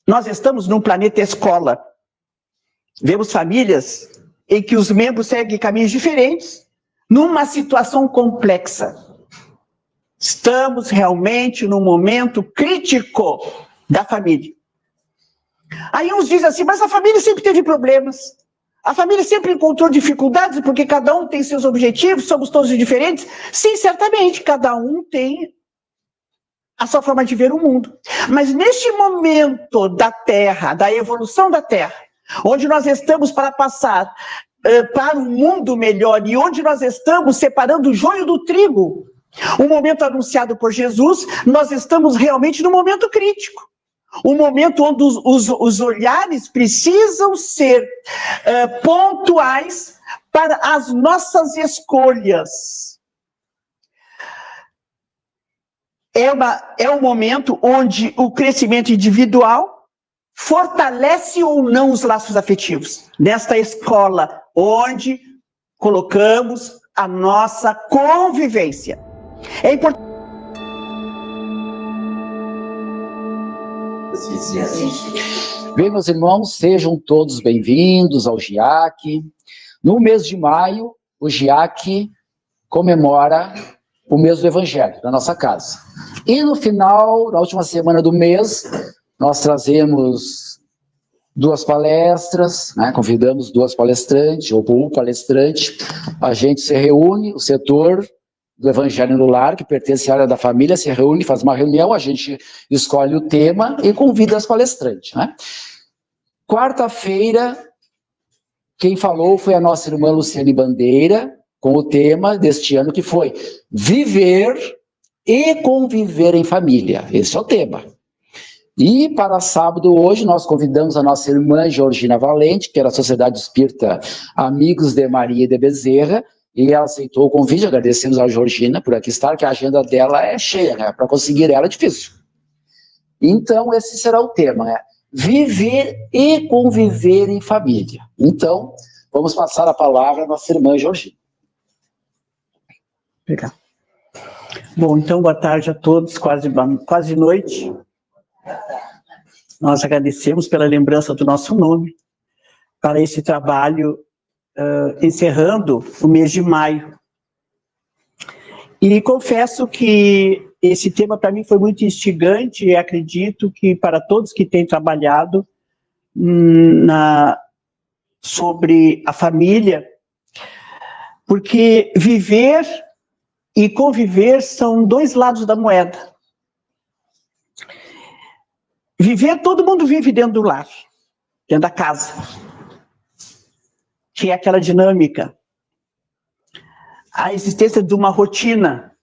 nós estamos num planeta escola. Vemos famílias em que os membros seguem caminhos diferentes, numa situação complexa. Estamos realmente num momento crítico da família. Aí uns dizem assim, mas a família sempre teve problemas. A família sempre encontrou dificuldades, porque cada um tem seus objetivos, somos todos diferentes. Sim, certamente, cada um tem a sua forma de ver o mundo. Mas neste momento da Terra, da evolução da Terra, onde nós estamos para passar para um mundo melhor e onde nós estamos separando o joio do trigo, um momento anunciado por Jesus, nós estamos realmente num momento crítico. Um momento onde os olhares precisam ser pontuais para as nossas escolhas. É um momento onde o crescimento individual fortalece ou não os laços afetivos. Nesta escola, onde colocamos a nossa convivência. É importante. Bem, meus irmãos, sejam todos bem-vindos ao GIAC. No mês de maio, o GIAC comemora o mês do Evangelho da nossa casa. E no final, na última semana do mês, nós trazemos 2 palestras, né? Convidamos 2 palestrantes, ou um palestrante. A gente se reúne, o setor do Evangelho no Lar, que pertence à área da família, se reúne, faz uma reunião, a gente escolhe o tema e convida as palestrantes, né? Quarta-feira, quem falou foi a nossa irmã Luciane Bandeira, com o tema deste ano que foi Viver e Conviver em Família. Esse é o tema. E para sábado hoje nós convidamos a nossa irmã Georgina Valente, que era a Sociedade Espírita Amigos de Maria de Bezerra, e ela aceitou o convite. Agradecemos a Georgina por aqui estar, que a agenda dela é cheia, né? Para conseguir ela é difícil. Então, esse será o tema, né? Viver e conviver em família. Então, vamos passar a palavra à nossa irmã Georgina. Obrigado. Bom, então, boa tarde a todos, quase noite. Nós agradecemos pela lembrança do nosso nome para esse trabalho encerrando o mês de maio. E confesso que esse tema para mim foi muito instigante e acredito que para todos que têm trabalhado sobre a família, porque viver e conviver são 2 lados da moeda. Viver, todo mundo vive dentro do lar, dentro da casa, que é aquela dinâmica, a existência de uma rotina,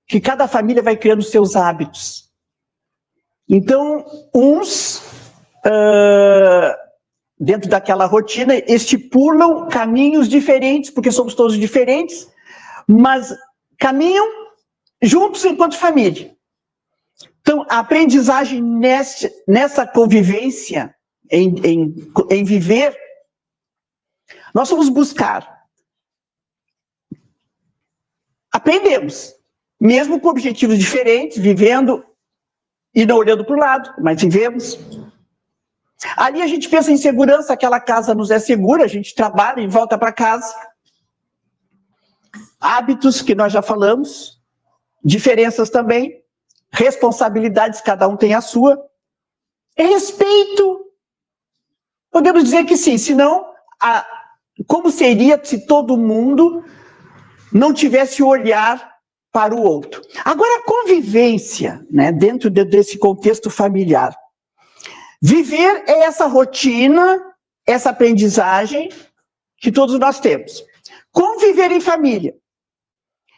que cada família vai criando seus hábitos. Então, uns, dentro daquela rotina, estipulam caminhos diferentes, porque somos todos diferentes, mas caminham juntos enquanto família. Então, a aprendizagem nessa convivência, em viver, nós vamos buscar. Aprendemos, mesmo com objetivos diferentes, vivendo e não olhando para o lado, mas vivemos. Ali a gente pensa em segurança, aquela casa nos é segura, a gente trabalha e volta para casa. Hábitos, que nós já falamos, diferenças também, responsabilidades, cada um tem a sua. Respeito, podemos dizer que sim, senão, como seria se todo mundo não tivesse o olhar para o outro? Agora, a convivência, né, dentro desse contexto familiar. Viver é essa rotina, essa aprendizagem que todos nós temos. Conviver em família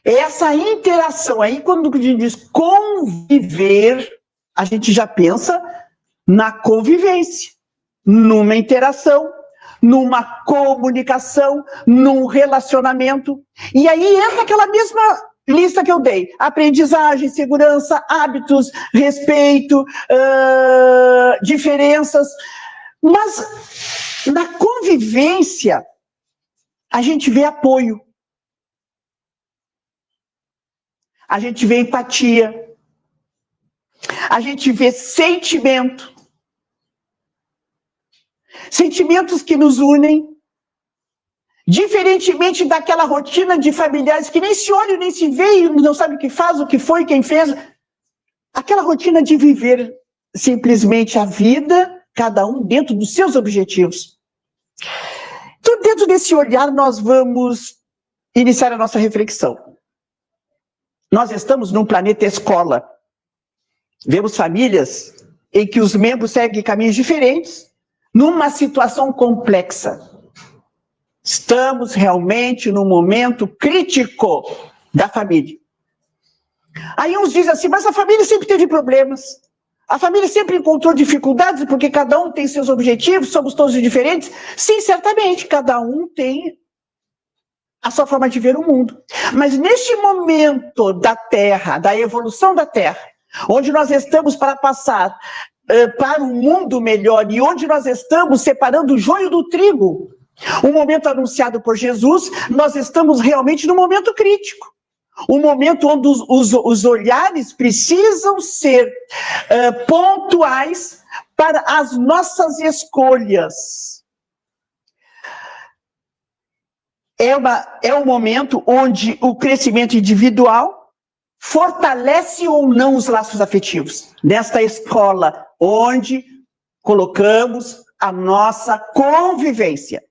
é essa interação. Aí, quando a gente diz conviver, a gente já pensa na convivência, numa interação, numa comunicação, num relacionamento. E aí entra aquela mesma lista que eu dei: aprendizagem, segurança, hábitos, respeito, diferenças. Mas na convivência, a gente vê apoio, a gente vê empatia, a gente vê sentimento, sentimentos que nos unem, diferentemente daquela rotina de familiares que nem se olham, nem se veem, não sabe o que faz, o que foi, quem fez. Aquela rotina de viver simplesmente a vida, cada um dentro dos seus objetivos. Então, dentro desse olhar, nós vamos iniciar a nossa reflexão. Nós estamos num planeta escola. Vemos famílias em que os membros seguem caminhos diferentes, numa situação complexa. Estamos realmente num momento crítico da família. Aí uns dizem assim, mas a família sempre teve problemas. A família sempre encontrou dificuldades, porque cada um tem seus objetivos, somos todos diferentes. Sim, certamente, cada um tem a sua forma de ver o mundo. Mas neste momento da Terra, da evolução da Terra, onde nós estamos para passar para um mundo melhor e onde nós estamos separando o joio do trigo, um momento anunciado por Jesus, nós estamos realmente num momento crítico. Um momento onde os olhares precisam ser pontuais para as nossas escolhas. É um momento onde o crescimento individual fortalece ou não os laços afetivos. Nesta escola, onde colocamos a nossa convivência.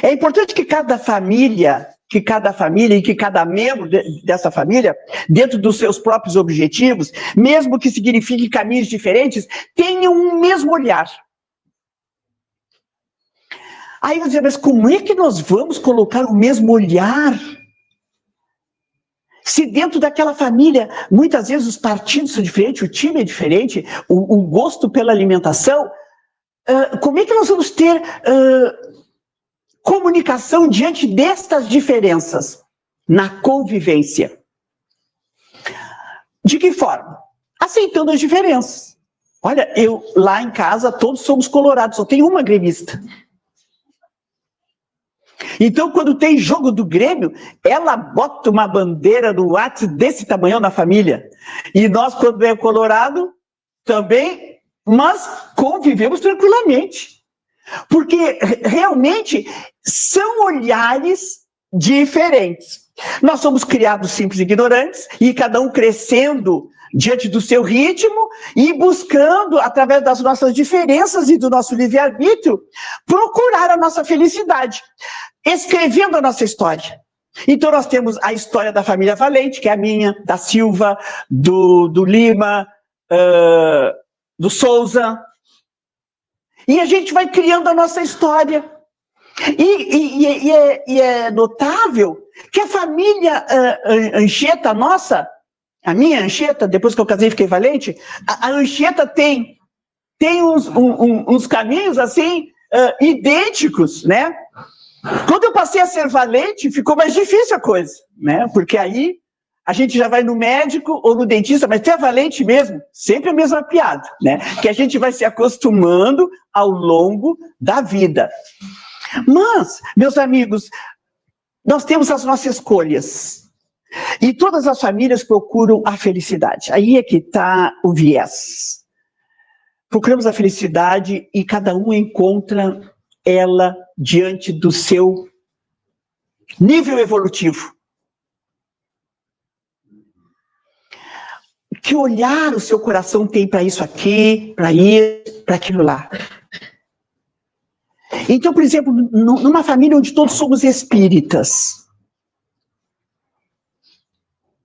É importante que cada família e que cada membro dessa família, dentro dos seus próprios objetivos, mesmo que signifique caminhos diferentes, tenham um mesmo olhar. Aí você diz, mas como é que nós vamos colocar o mesmo olhar? Se dentro daquela família, muitas vezes os partidos são diferentes, o time é diferente, o gosto pela alimentação, como é que nós vamos ter comunicação diante destas diferenças na convivência? De que forma? Aceitando as diferenças. Olha, lá em casa todos somos colorados, só tem uma gremista. Então, quando tem jogo do Grêmio, ela bota uma bandeira no WhatsApp desse tamanho na família. E nós, quando é colorado, também, mas convivemos tranquilamente. Porque realmente são olhares diferentes. Nós somos criados simples e ignorantes, e cada um crescendo diante do seu ritmo e buscando, através das nossas diferenças e do nosso livre-arbítrio, procurar a nossa felicidade, escrevendo a nossa história. Então nós temos a história da família Valente, que é a minha, da Silva, do Lima, do Souza, e a gente vai criando a nossa história. E é notável que a família Anchieta nossa, a minha Anchieta, depois que eu casei e fiquei Valente, a Anchieta tem uns caminhos assim idênticos, né? Quando eu passei a ser Valente, ficou mais difícil a coisa, né? Porque aí a gente já vai no médico ou no dentista, mas tu é Valente mesmo? Sempre a mesma piada, né? Que a gente vai se acostumando ao longo da vida. Mas, meus amigos, nós temos as nossas escolhas. E todas as famílias procuram a felicidade. Aí é que está o viés. Procuramos a felicidade e cada um encontra ela diante do seu nível evolutivo. Que olhar o seu coração tem para isso aqui, para isso, para aquilo lá. Então, por exemplo, numa família onde todos somos espíritas,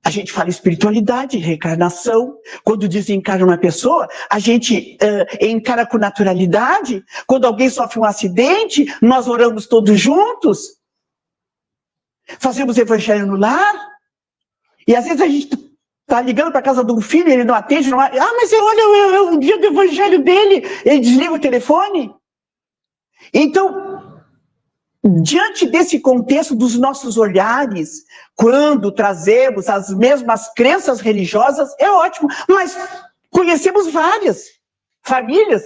a gente fala espiritualidade, reencarnação. Quando desencarna uma pessoa, a gente encara com naturalidade. Quando alguém sofre um acidente, nós oramos todos juntos. Fazemos evangelho no lar. E às vezes a gente está ligando para a casa de um filho, ele não atende. Não... mas olha, o dia do evangelho dele, ele desliga o telefone. Então, diante desse contexto dos nossos olhares, quando trazemos as mesmas crenças religiosas, é ótimo, mas conhecemos várias famílias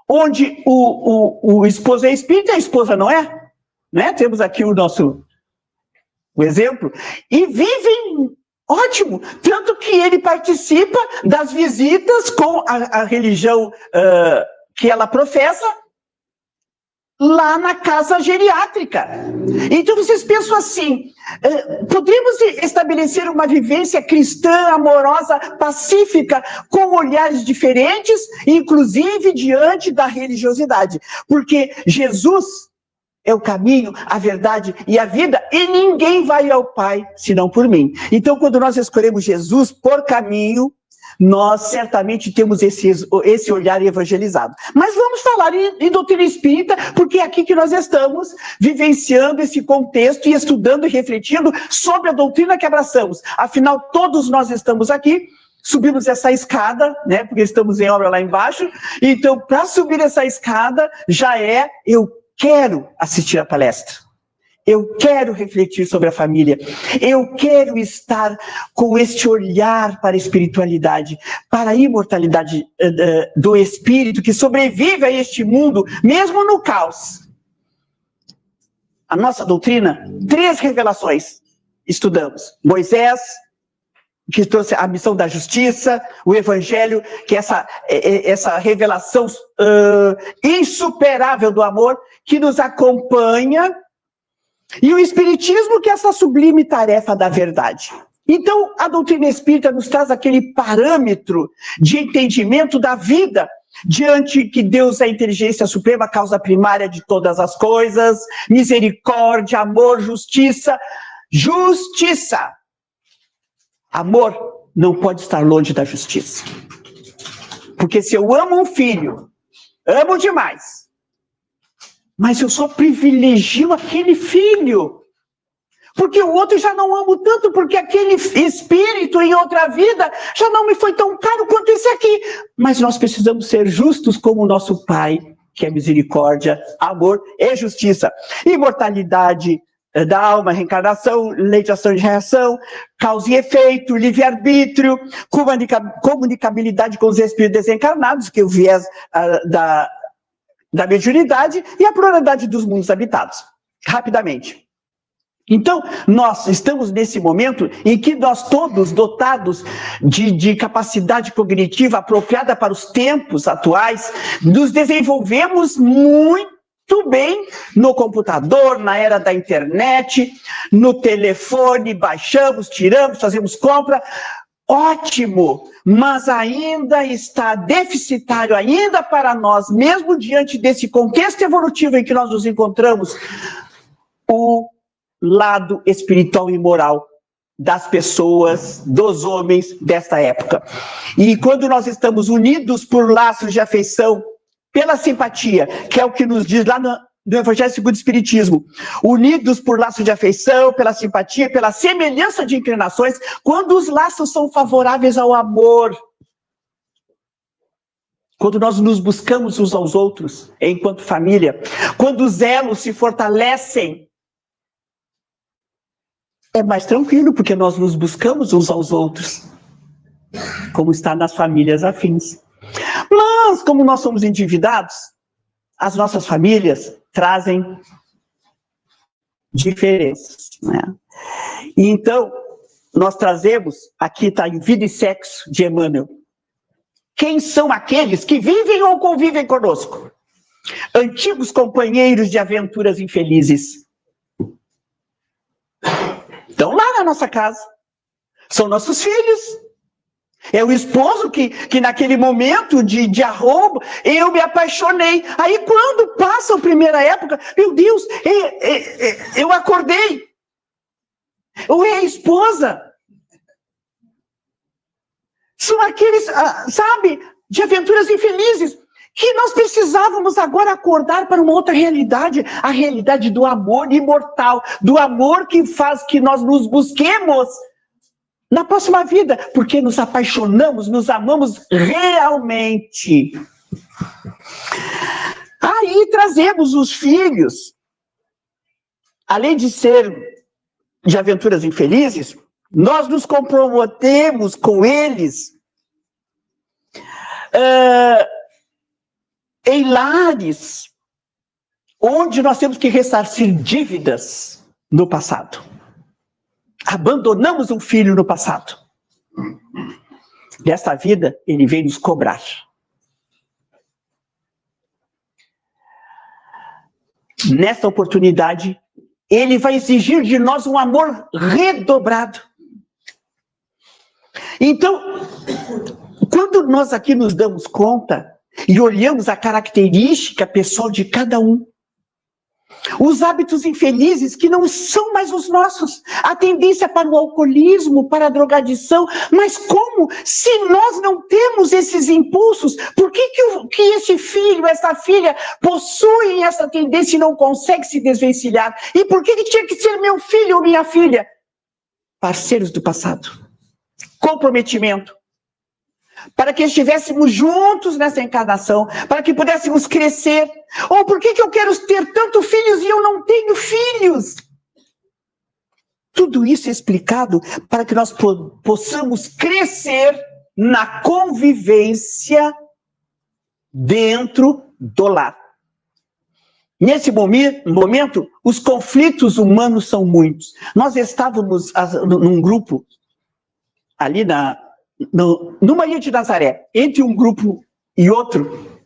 onde o esposo é espírita e a esposa não é, né? Temos aqui o exemplo, e vivem ótimo, tanto que ele participa das visitas com a religião que ela professa, lá na casa geriátrica. Então vocês pensam assim, podemos estabelecer uma vivência cristã, amorosa, pacífica, com olhares diferentes, inclusive diante da religiosidade, porque Jesus é o caminho, a verdade e a vida, e ninguém vai ao Pai senão por mim. Então, quando nós escolhemos Jesus por caminho, nós certamente temos esse olhar evangelizado. Mas vamos falar em doutrina espírita, porque é aqui que nós estamos vivenciando esse contexto e estudando e refletindo sobre a doutrina que abraçamos. Afinal, todos nós estamos aqui, subimos essa escada, né, porque estamos em obra lá embaixo. Então, para subir essa escada, eu quero assistir a palestra. Eu quero refletir sobre a família. Eu quero estar com este olhar para a espiritualidade, para a imortalidade do espírito que sobrevive a este mundo, mesmo no caos. A nossa doutrina, 3 revelações estudamos. Moisés, que trouxe a missão da justiça, o Evangelho, que é essa revelação insuperável do amor, que nos acompanha, e o Espiritismo, que é essa sublime tarefa da verdade. Então, a doutrina espírita nos traz aquele parâmetro de entendimento da vida, diante que Deus é a inteligência suprema, causa primária de todas as coisas, misericórdia, amor, justiça. Justiça! Amor não pode estar longe da justiça. Porque se eu amo um filho, amo demais, mas eu só privilegio aquele filho, porque o outro já não amo tanto, porque aquele espírito em outra vida já não me foi tão caro quanto esse aqui. Mas nós precisamos ser justos como o nosso Pai, que é misericórdia, amor e justiça. Imortalidade da alma, reencarnação, lei de ação e reação, causa e efeito, livre-arbítrio, comunicabilidade com os espíritos desencarnados, que é o viés da mediunidade, e a pluralidade dos mundos habitados. Rapidamente. Então, nós estamos nesse momento em que nós todos, dotados de capacidade cognitiva apropriada para os tempos atuais, nos desenvolvemos muito bem no computador, na era da internet, no telefone, baixamos, tiramos, fazemos compra. Ótimo, mas ainda está deficitário, ainda para nós, mesmo diante desse contexto evolutivo em que nós nos encontramos, o lado espiritual e moral das pessoas, dos homens desta época. E quando nós estamos unidos por laços de afeição, pela simpatia, que é o que nos diz lá no Evangelho segundo o Espiritismo, unidos por laços de afeição, pela simpatia, pela semelhança de inclinações, quando os laços são favoráveis ao amor, quando nós nos buscamos uns aos outros, enquanto família, quando os elos se fortalecem, é mais tranquilo, porque nós nos buscamos uns aos outros, como está nas famílias afins. Mas, como nós somos endividados, as nossas famílias trazem diferenças, né? E então, nós trazemos, aqui está em Vida e Sexo, de Emmanuel, quem são aqueles que vivem ou convivem conosco? Antigos companheiros de aventuras infelizes. Estão lá na nossa casa. São nossos filhos. É o esposo que naquele momento de arrobo, eu me apaixonei. Aí quando passa a primeira época, meu Deus, eu acordei. Ou é a esposa. São aqueles, sabe, de aventuras infelizes, que nós precisávamos agora acordar para uma outra realidade, a realidade do amor imortal, do amor que faz que nós nos busquemos na próxima vida, porque nos apaixonamos, nos amamos realmente. Aí trazemos os filhos, além de ser de aventuras infelizes, nós nos comprometemos com eles em lares onde nós temos que ressarcir dívidas no passado. Abandonamos um filho no passado. Desta vida, ele vem nos cobrar. nessa oportunidade, Ele vai exigir de nós um amor redobrado. Então, quando nós aqui nos damos conta e olhamos a característica pessoal de cada um, os hábitos infelizes que não são mais os nossos, a tendência para o alcoolismo, para a drogadição, mas como? Se nós não temos esses impulsos, por que esse filho, essa filha possuem essa tendência e não consegue se desvencilhar? E por que tinha que ser meu filho ou minha filha? Parceiros do passado, comprometimento, para que estivéssemos juntos nessa encarnação, para que pudéssemos crescer. Ou por que eu quero ter tantos filhos e eu não tenho filhos? Tudo isso é explicado para que nós possamos crescer na convivência dentro do lar. Nesse momento, os conflitos humanos são muitos. Nós estávamos num grupo ali numa Ilha de Nazaré, entre um grupo e outro,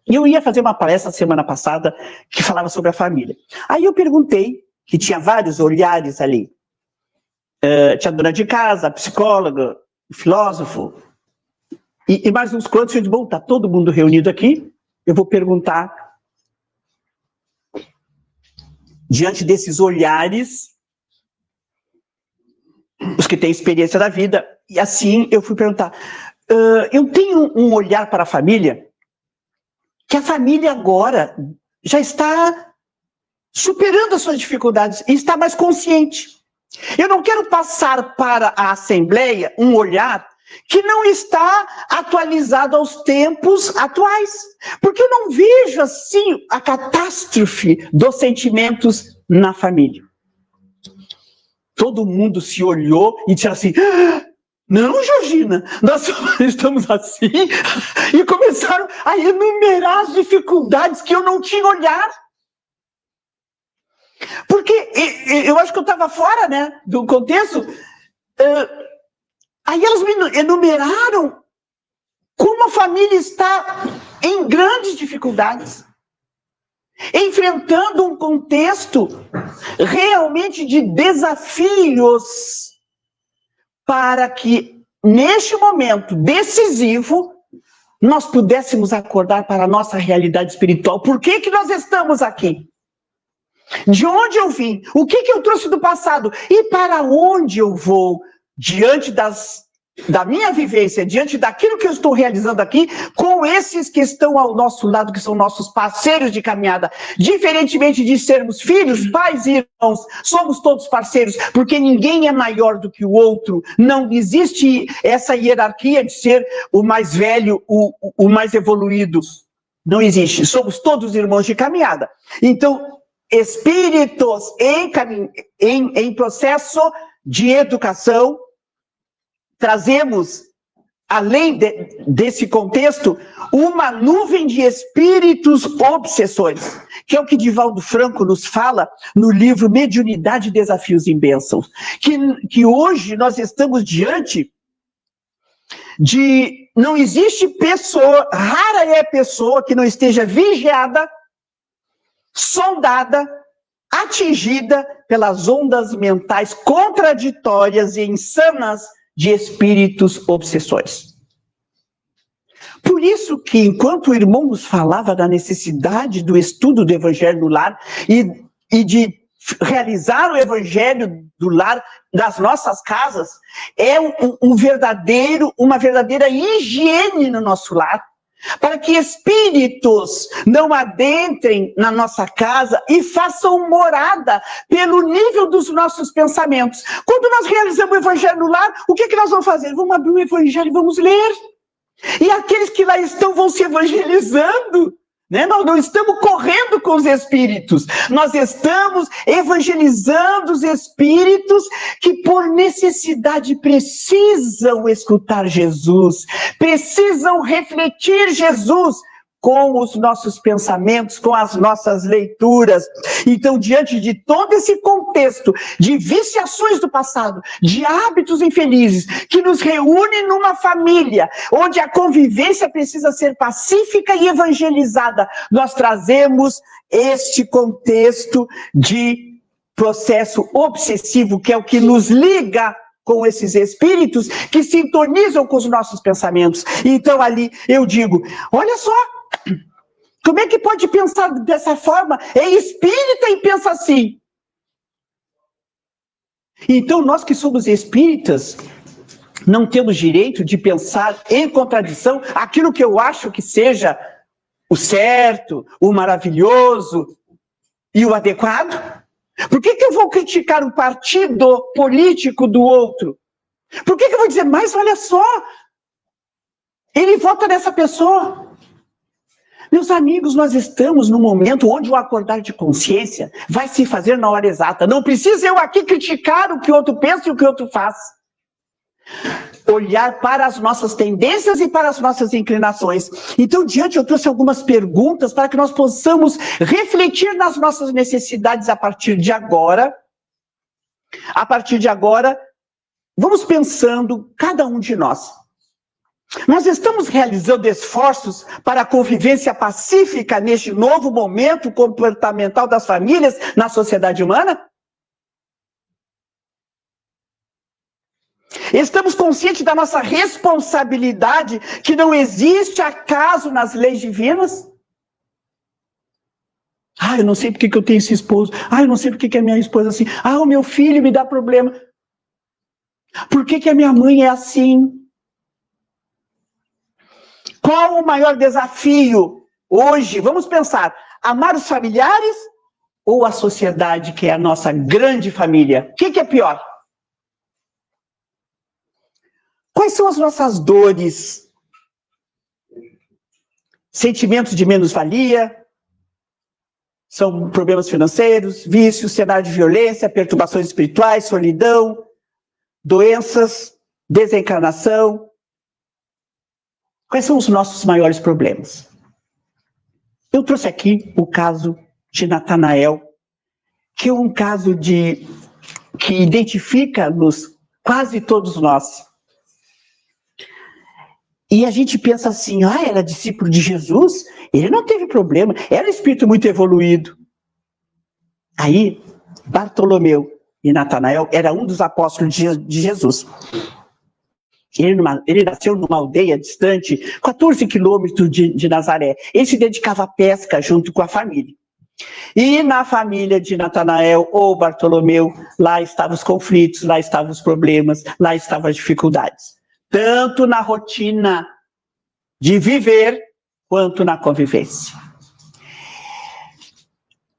e eu ia fazer uma palestra semana passada que falava sobre a família. Aí eu perguntei, que tinha vários olhares ali, tinha a dona de casa, a psicóloga, o filósofo, e mais uns quantos. Eu disse, bom, está todo mundo reunido aqui, eu vou perguntar, diante desses olhares, os que têm experiência da vida. E assim eu fui perguntar, eu tenho um olhar para a família, que a família agora já está superando as suas dificuldades e está mais consciente. Eu não quero passar para a Assembleia um olhar que não está atualizado aos tempos atuais, porque eu não vejo assim a catástrofe dos sentimentos na família. Todo mundo se olhou e disse assim, não, Georgina, nós estamos assim, e começaram a enumerar as dificuldades que eu não tinha olhar. Porque eu acho que eu estava fora, né, do contexto. Aí elas me enumeraram como a família está em grandes dificuldades, enfrentando um contexto realmente de desafios, para que, neste momento decisivo, nós pudéssemos acordar para a nossa realidade espiritual. Por que nós estamos aqui? De onde eu vim? O que eu trouxe do passado? E para onde eu vou? Diante da minha vivência, diante daquilo que eu estou realizando aqui, com esses que estão ao nosso lado, que são nossos parceiros de caminhada. Diferentemente de sermos filhos, pais e irmãos, somos todos parceiros, porque ninguém é maior do que o outro. Não existe essa hierarquia de ser o mais velho, o mais evoluído. Não existe. Somos todos irmãos de caminhada. Então, espíritos em processo de educação, trazemos, além desse contexto, uma nuvem de espíritos obsessores, que é o que Divaldo Franco nos fala no livro Mediunidade, Desafios e Bênçãos, que hoje nós estamos diante de... Não existe pessoa, rara é a pessoa que não esteja vigiada, sondada, atingida pelas ondas mentais contraditórias e insanas de espíritos obsessores. Por isso que, enquanto o irmão nos falava da necessidade do estudo do Evangelho no lar e de realizar o Evangelho do lar das nossas casas, é uma verdadeira higiene no nosso lar, para que espíritos não adentrem na nossa casa e façam morada pelo nível dos nossos pensamentos. Quando nós realizamos o Evangelho no lar, o que nós vamos fazer? Vamos abrir o Evangelho e vamos ler. E aqueles que lá estão vão se evangelizando, né? Nós não estamos correndo com os espíritos, nós estamos evangelizando os espíritos que por necessidade precisam escutar Jesus, precisam refletir Jesus com os nossos pensamentos, com as nossas leituras. Então, diante de todo esse contexto de viciações do passado, de hábitos infelizes, que nos reúne numa família, onde a convivência precisa ser pacífica e evangelizada, nós trazemos este contexto de processo obsessivo, que é o que nos liga com esses espíritos que sintonizam com os nossos pensamentos. Então ali eu digo, olha só, como é que pode pensar dessa forma? É espírita e pensa assim. Então nós que somos espíritas, não temos direito de pensar em contradição aquilo que eu acho que seja o certo, o maravilhoso e o adequado? Por que eu vou criticar o partido político do outro? Por que eu vou dizer, mas olha só, ele vota nessa pessoa? Meus amigos, nós estamos num momento onde o acordar de consciência vai se fazer na hora exata. Não precisa eu aqui criticar o que o outro pensa e o que o outro faz. Olhar para as nossas tendências e para as nossas inclinações. Então, diante, eu trouxe algumas perguntas para que nós possamos refletir nas nossas necessidades a partir de agora. A partir de agora, vamos pensando, cada um de nós. Nós estamos realizando esforços para a convivência pacífica neste novo momento comportamental das famílias na sociedade humana? Estamos conscientes da nossa responsabilidade, que não existe acaso nas leis divinas? Ah, eu não sei porque que eu tenho esse esposo. Ah, eu não sei porque que a minha esposa é assim. Ah, o meu filho me dá problema. Por que a minha mãe é assim? Qual o maior desafio hoje? Vamos pensar, amar os familiares ou a sociedade, que é a nossa grande família? O que é pior? Quais são as nossas dores? Sentimentos de menos-valia? São problemas financeiros, vícios, cenário de violência, perturbações espirituais, solidão, doenças, desencarnação? Quais são os nossos maiores problemas? Eu trouxe aqui o caso de Natanael, que é um caso que identifica-nos quase todos nós. E a gente pensa assim, era discípulo de Jesus? Ele não teve problema, era um espírito muito evoluído. Aí, Bartolomeu e Natanael era um dos apóstolos de Jesus. Ele nasceu numa aldeia distante, 14 quilômetros de Nazaré. Ele se dedicava à pesca junto com a família. E na família de Natanael ou Bartolomeu, lá estavam os conflitos, lá estavam os problemas, lá estavam as dificuldades. Tanto na rotina de viver, quanto na convivência.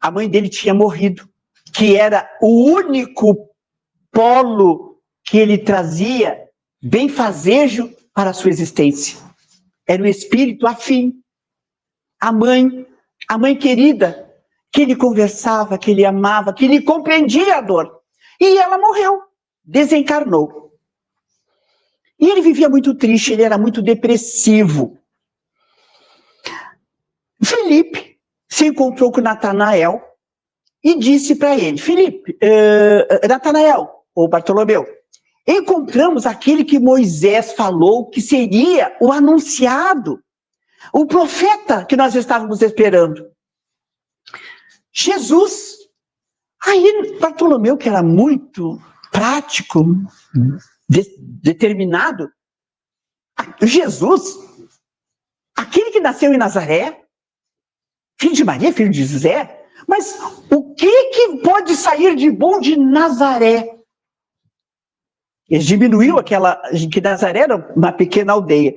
A mãe dele tinha morrido, que era o único polo que ele trazia benfazejo para a sua existência. Era o espírito afim. A mãe querida, que ele conversava, que ele amava, que ele compreendia a dor. E ela morreu, desencarnou. E ele vivia muito triste, ele era muito depressivo. Felipe se encontrou com Natanael e disse para ele, Natanael, ou Bartolomeu, encontramos aquele que Moisés falou que seria o anunciado, o profeta que nós estávamos esperando. Jesus. Aí Bartolomeu, que era muito prático, determinado, Jesus, aquele que nasceu em Nazaré, filho de Maria, filho de José, mas o que pode sair de bom de Nazaré? Ele diminuiu que Nazaré era uma pequena aldeia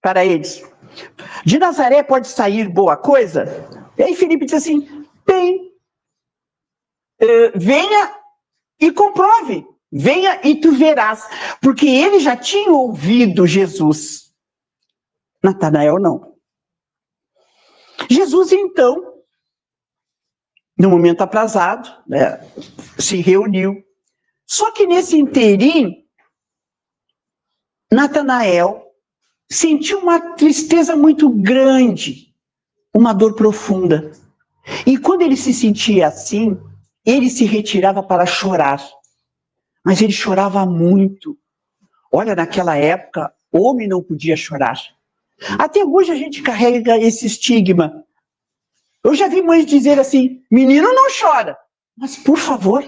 para eles. De Nazaré pode sair boa coisa? E aí Felipe disse assim, venha e comprove, venha e tu verás, porque ele já tinha ouvido Jesus. Natanael não. Jesus então, no momento aprazado, se reuniu. Só que nesse inteirinho, Natanael sentiu uma tristeza muito grande, uma dor profunda. E quando ele se sentia assim, ele se retirava para chorar. Mas ele chorava muito. Olha, naquela época, homem não podia chorar. Até hoje a gente carrega esse estigma. Eu já vi mães dizer assim, menino não chora. Mas, por favor.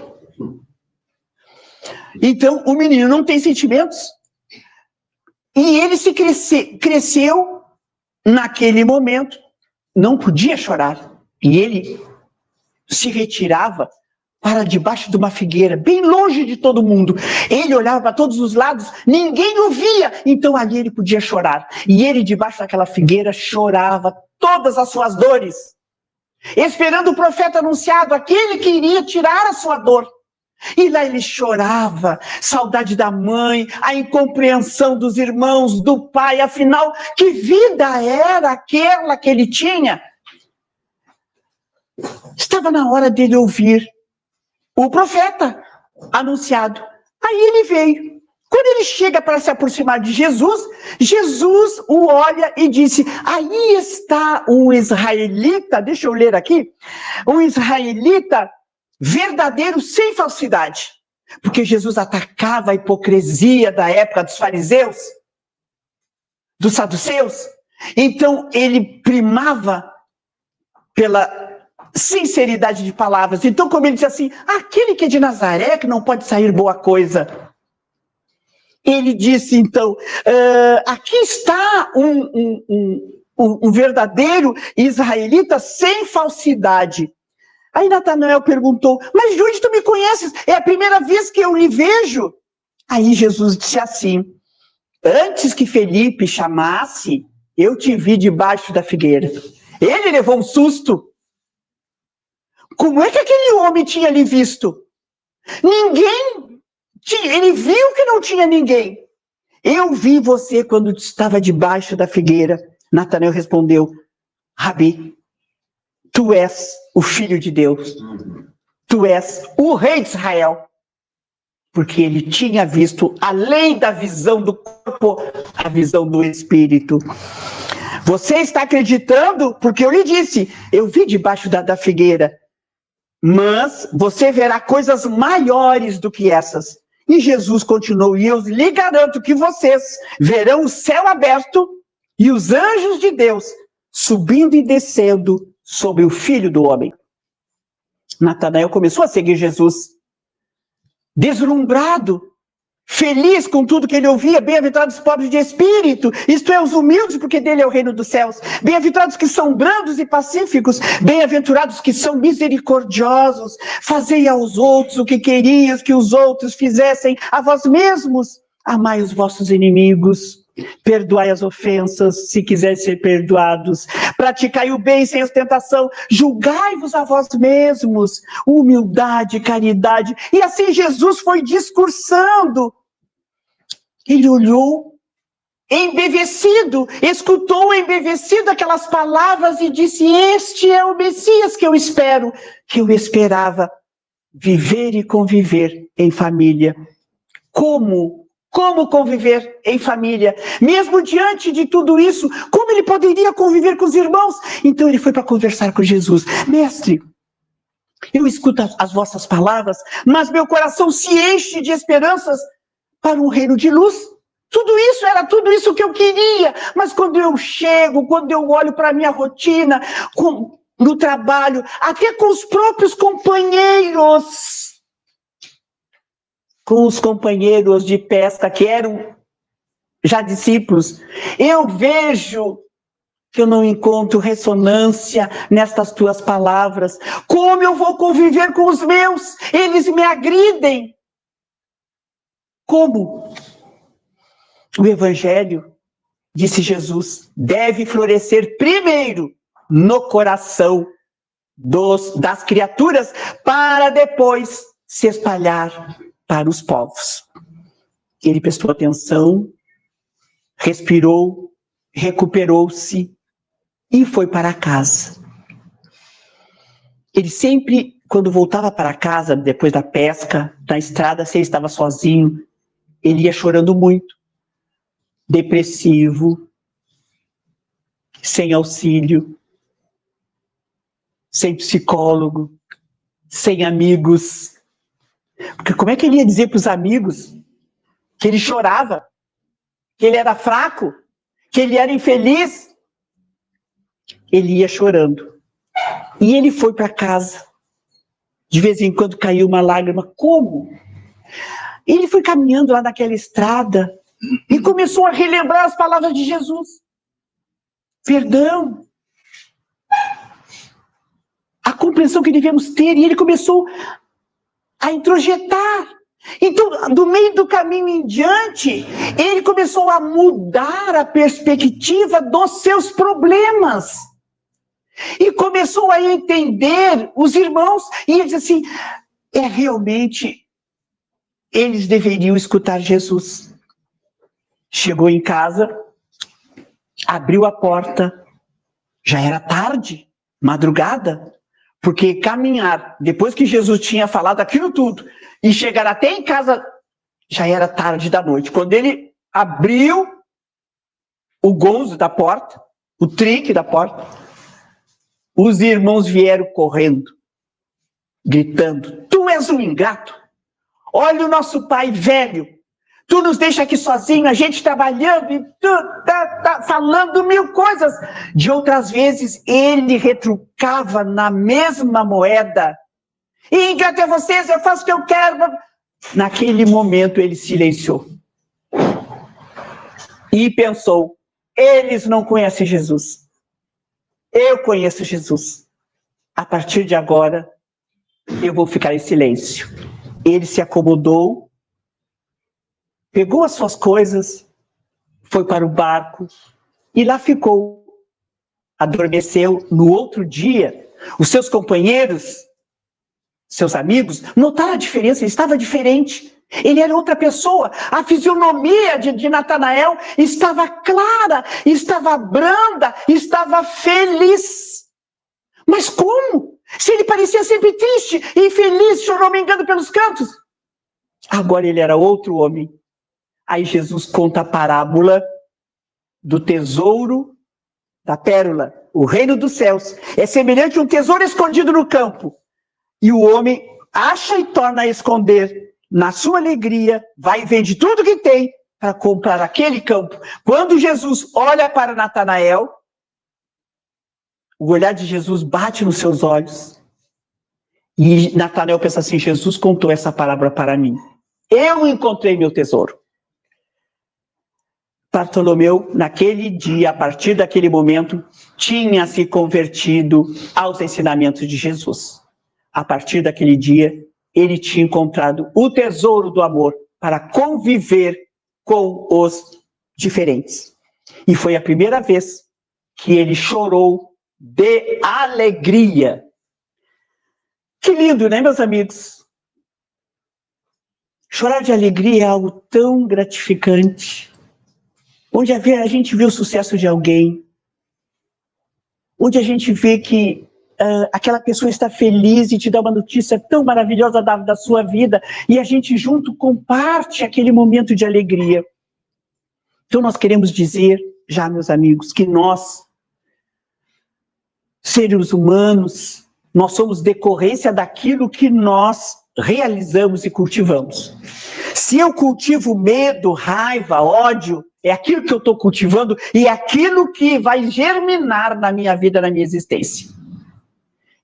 Então, o menino não tem sentimentos. E ele cresceu naquele momento, não podia chorar. E ele se retirava para debaixo de uma figueira, bem longe de todo mundo. Ele olhava para todos os lados, ninguém o via, então ali ele podia chorar. E ele, debaixo daquela figueira, chorava todas as suas dores, esperando o profeta anunciado, aquele que iria tirar a sua dor. E lá ele chorava, saudade da mãe, a incompreensão dos irmãos, do pai, afinal, que vida era aquela que ele tinha? Estava na hora dele ouvir o profeta anunciado. Aí ele veio. Quando ele chega para se aproximar de Jesus, Jesus o olha e disse, aí está um israelita, deixa eu ler aqui, um israelita verdadeiro, sem falsidade. Porque Jesus atacava a hipocrisia da época dos fariseus, dos saduceus. Então ele primava pela sinceridade de palavras. Então, como ele disse assim, aquele que é de Nazaré, que não pode sair boa coisa. Ele disse, então, aqui está um verdadeiro israelita sem falsidade. Aí Natanael perguntou, mas de onde tu me conheces? É a primeira vez que eu lhe vejo. Aí Jesus disse assim, antes que Felipe chamasse, eu te vi debaixo da figueira. Ele levou um susto. Como é que aquele homem tinha lhe visto? Ninguém, ele viu que não tinha ninguém. Eu vi você quando estava debaixo da figueira. Natanael respondeu, Rabi, tu és o Filho de Deus. Tu és o Rei de Israel. Porque ele tinha visto, além da visão do corpo, a visão do Espírito. Você está acreditando? Porque eu lhe disse, eu vi debaixo da figueira. Mas você verá coisas maiores do que essas. E Jesus continuou, e eu lhe garanto que vocês verão o céu aberto e os anjos de Deus subindo e descendo sobre o Filho do Homem. Natanael começou a seguir Jesus, deslumbrado, feliz com tudo que ele ouvia. Bem-aventurados os pobres de espírito, isto é, os humildes, porque dele é o reino dos céus. Bem-aventurados que são brandos e pacíficos, bem-aventurados que são misericordiosos. Fazei aos outros o que querias que os outros fizessem a vós mesmos. Amai os vossos inimigos, perdoai as ofensas, se quiserem ser perdoados. Praticai o bem sem ostentação, julgai-vos a vós mesmos. Humildade, caridade. E assim Jesus foi discursando. Ele olhou embevecido, escutou embevecido aquelas palavras e disse, este é o Messias que eu espero, que eu esperava. Viver e conviver em família. Como conviver em família? Mesmo diante de tudo isso, como ele poderia conviver com os irmãos? Então ele foi para conversar com Jesus. Mestre, eu escuto as vossas palavras, mas meu coração se enche de esperanças para um reino de luz. Era tudo isso que eu queria. Mas quando eu chego, quando eu olho para a minha rotina, no trabalho, até com os próprios companheiros, com os companheiros de pesca que eram já discípulos, eu vejo que eu não encontro ressonância nestas tuas palavras. Como eu vou conviver com os meus? Eles me agridem. Como? O Evangelho, disse Jesus, deve florescer primeiro no coração das criaturas, para depois se espalhar para os povos. Ele prestou atenção, respirou, recuperou-se e foi para casa. Ele sempre, quando voltava para casa, depois da pesca, na estrada, se ele estava sozinho, ele ia chorando muito, depressivo, sem auxílio, sem psicólogo, sem amigos. Porque como é que ele ia dizer para os amigos que ele chorava, que ele era fraco, que ele era infeliz? Ele ia chorando. E ele foi para casa. De vez em quando caiu uma lágrima. Como? Ele foi caminhando lá naquela estrada e começou a relembrar as palavras de Jesus. Perdão. A compreensão que devemos ter. E ele começou a introjetar. Então, do meio do caminho em diante, ele começou a mudar a perspectiva dos seus problemas. E começou a entender os irmãos. E ele disse assim, realmente, eles deveriam escutar Jesus. Chegou em casa, abriu a porta, já era tarde, madrugada, porque caminhar, depois que Jesus tinha falado aquilo tudo, e chegar até em casa, já era tarde da noite. Quando ele abriu o gonzo da porta, o trinque da porta, os irmãos vieram correndo, gritando, tu és um ingrato, olha o nosso pai velho, tu nos deixa aqui sozinho, a gente trabalhando, e tu tá falando mil coisas. De outras vezes, ele retrucava na mesma moeda. E ingrato é vocês, eu faço o que eu quero. Naquele momento, ele silenciou. E pensou, eles não conhecem Jesus. Eu conheço Jesus. A partir de agora, eu vou ficar em silêncio. Ele se acomodou, pegou as suas coisas, foi para o barco e lá ficou. Adormeceu. No outro dia, os seus companheiros, seus amigos, notaram a diferença, ele estava diferente. Ele era outra pessoa. A fisionomia de Natanael estava clara, estava branda, estava feliz. Mas como? Se ele parecia sempre triste, infeliz, choramingando pelos cantos. Agora ele era outro homem. Aí Jesus conta a parábola do tesouro da pérola. O reino dos céus é semelhante a um tesouro escondido no campo. E o homem acha e torna a esconder. Na sua alegria, vai e vende tudo que tem para comprar aquele campo. Quando Jesus olha para Natanael, o olhar de Jesus bate nos seus olhos. E Natanael pensa assim, Jesus contou essa parábola para mim. Eu encontrei meu tesouro. Bartolomeu, naquele dia, a partir daquele momento, tinha se convertido aos ensinamentos de Jesus. A partir daquele dia, ele tinha encontrado o tesouro do amor para conviver com os diferentes. E foi a primeira vez que ele chorou de alegria. Que lindo, né, meus amigos? Chorar de alegria é algo tão gratificante. Onde a gente vê o sucesso de alguém, onde a gente vê que aquela pessoa está feliz e te dá uma notícia tão maravilhosa da sua vida, e a gente junto comparte aquele momento de alegria. Então nós queremos dizer, já meus amigos, que nós, seres humanos, nós somos decorrência daquilo que nós realizamos e cultivamos. Se eu cultivo medo, raiva, ódio, é aquilo que eu estou cultivando e é aquilo que vai germinar na minha vida, na minha existência.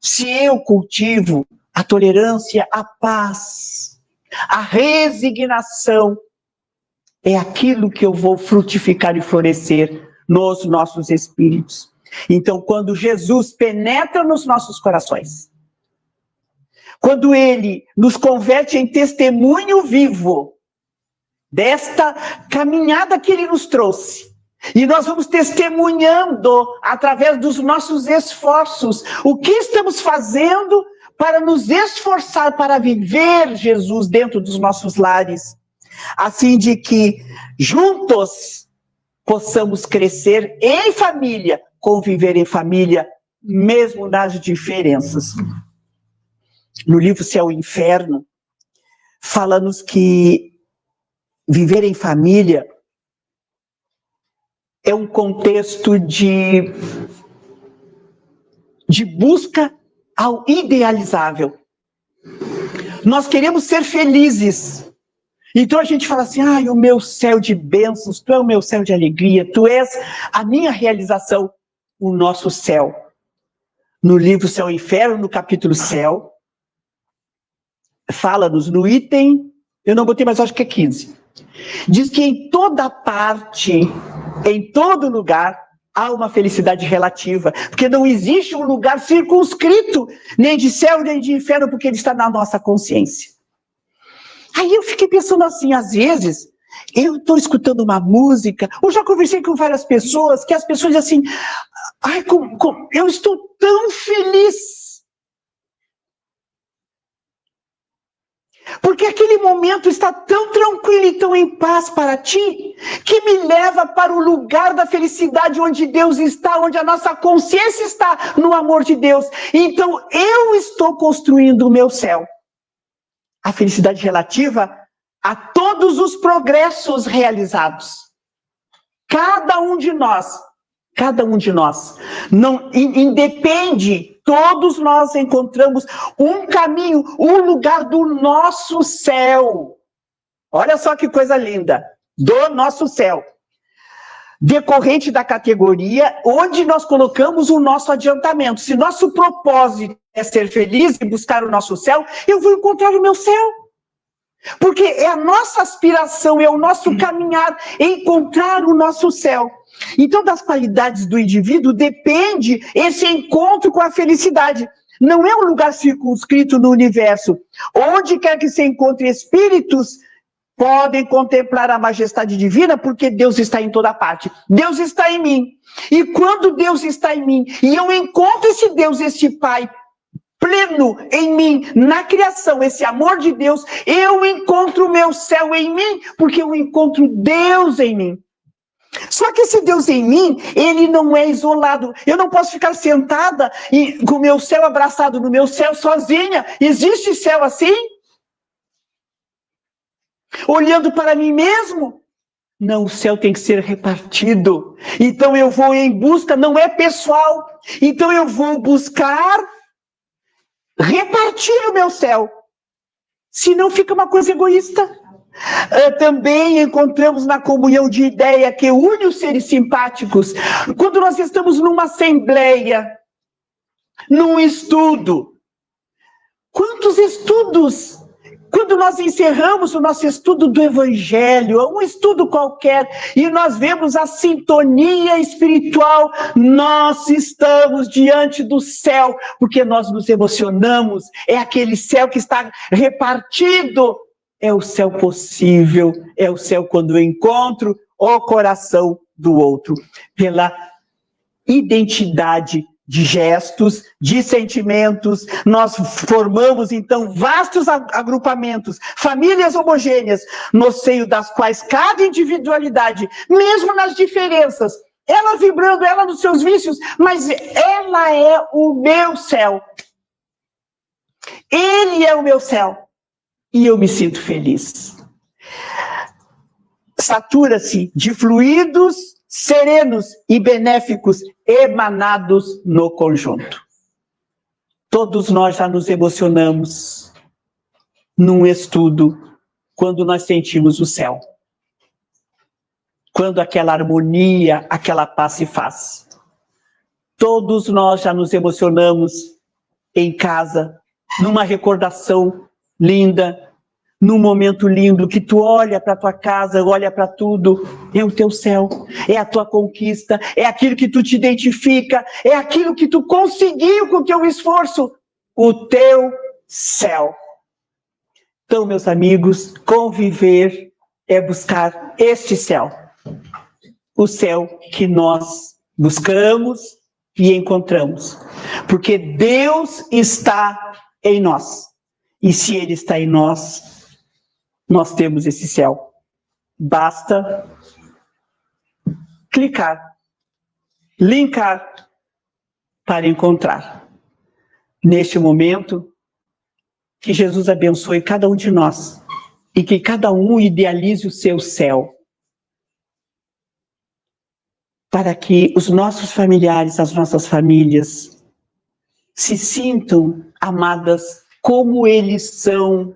Se eu cultivo a tolerância, a paz, a resignação, é aquilo que eu vou frutificar e florescer nos nossos espíritos. Então, quando Jesus penetra nos nossos corações, quando ele nos converte em testemunho vivo desta caminhada que ele nos trouxe, e nós vamos testemunhando através dos nossos esforços o que estamos fazendo para nos esforçar para viver Jesus dentro dos nossos lares, assim de que juntos possamos crescer em família, conviver em família, mesmo nas diferenças. No livro Céu e Inferno, fala-nos que viver em família é um contexto de busca ao idealizável. Nós queremos ser felizes. Então a gente fala assim, o meu céu de bênçãos, tu é o meu céu de alegria, tu és a minha realização, o nosso céu. No livro Céu e Inferno, no capítulo Céu, fala-nos no item, eu não botei, mas acho que é 15. Diz que em toda parte, em todo lugar, há uma felicidade relativa, porque não existe um lugar circunscrito, nem de céu, nem de inferno, porque ele está na nossa consciência. Aí eu fiquei pensando assim, às vezes, eu estou escutando uma música, ou já conversei com várias pessoas, que as pessoas dizem assim, eu estou tão feliz. Porque aquele momento está tão tranquilo e tão em paz para ti, que me leva para o lugar da felicidade onde Deus está, onde a nossa consciência está no amor de Deus. Então eu estou construindo o meu céu. A felicidade relativa a todos os progressos realizados. Cada um de nós, não independe, todos nós encontramos um caminho, um lugar do nosso céu. Olha só que coisa linda, do nosso céu. Decorrente da categoria onde nós colocamos o nosso adiantamento. Se nosso propósito é ser feliz e buscar o nosso céu, eu vou encontrar o meu céu. Porque é a nossa aspiração, é o nosso caminhar, encontrar o nosso céu. Então, das qualidades do indivíduo depende esse encontro com a felicidade. Não é um lugar circunscrito no universo. Onde quer que se encontre espíritos, podem contemplar a majestade divina, porque Deus está em toda parte. Deus está em mim. E quando Deus está em mim, e eu encontro esse Deus, esse Pai, pleno em mim, na criação, esse amor de Deus, eu encontro o meu céu em mim, porque eu encontro Deus em mim. Só que esse Deus em mim, ele não é isolado. Eu não posso ficar sentada e com o meu céu abraçado no meu céu sozinha. Existe céu assim? Olhando para mim mesmo? Não, o céu tem que ser repartido. Então eu vou em busca, não é pessoal. Então eu vou buscar repartir o meu céu. Senão fica uma coisa egoísta. Também encontramos na comunhão de ideia que une os seres simpáticos. Quando nós estamos numa assembleia, num estudo. Quantos estudos? Quando nós encerramos o nosso estudo do Evangelho, um estudo qualquer, e nós vemos a sintonia espiritual, nós estamos diante do céu, porque nós nos emocionamos, é aquele céu que está repartido, é o céu possível, é o céu quando eu encontro o coração do outro, pela identidade de gestos, de sentimentos, nós formamos então vastos agrupamentos, famílias homogêneas, no seio das quais cada individualidade, mesmo nas diferenças, ela vibrando, ela nos seus vícios, mas ela é o meu céu. Ele é o meu céu. E eu me sinto feliz. Satura-se de fluidos serenos e benéficos emanados no conjunto. Todos nós já nos emocionamos num estudo quando nós sentimos o céu. Quando aquela harmonia, aquela paz se faz. Todos nós já nos emocionamos em casa, numa recordação linda, num momento lindo, que tu olha para tua casa, olha para tudo, é o teu céu, é a tua conquista, é aquilo que tu te identifica, é aquilo que tu conseguiu com o teu esforço, o teu céu. Então, meus amigos, conviver é buscar este céu, o céu que nós buscamos e encontramos, porque Deus está em nós, e se Ele está em nós, nós temos esse céu. Basta clicar, linkar para encontrar. Neste momento, que Jesus abençoe cada um de nós e que cada um idealize o seu céu. para que os nossos familiares, as nossas famílias, se sintam amadas como eles são,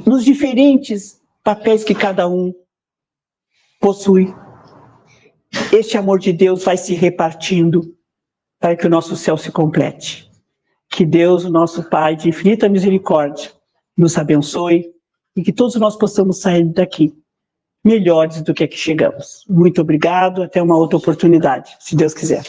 nos diferentes papéis que cada um possui. Este amor de Deus vai se repartindo para que o nosso céu se complete. Que Deus, o nosso Pai de infinita misericórdia, nos abençoe e que todos nós possamos sair daqui melhores do que aqui chegamos. Muito obrigado, até uma outra oportunidade, se Deus quiser.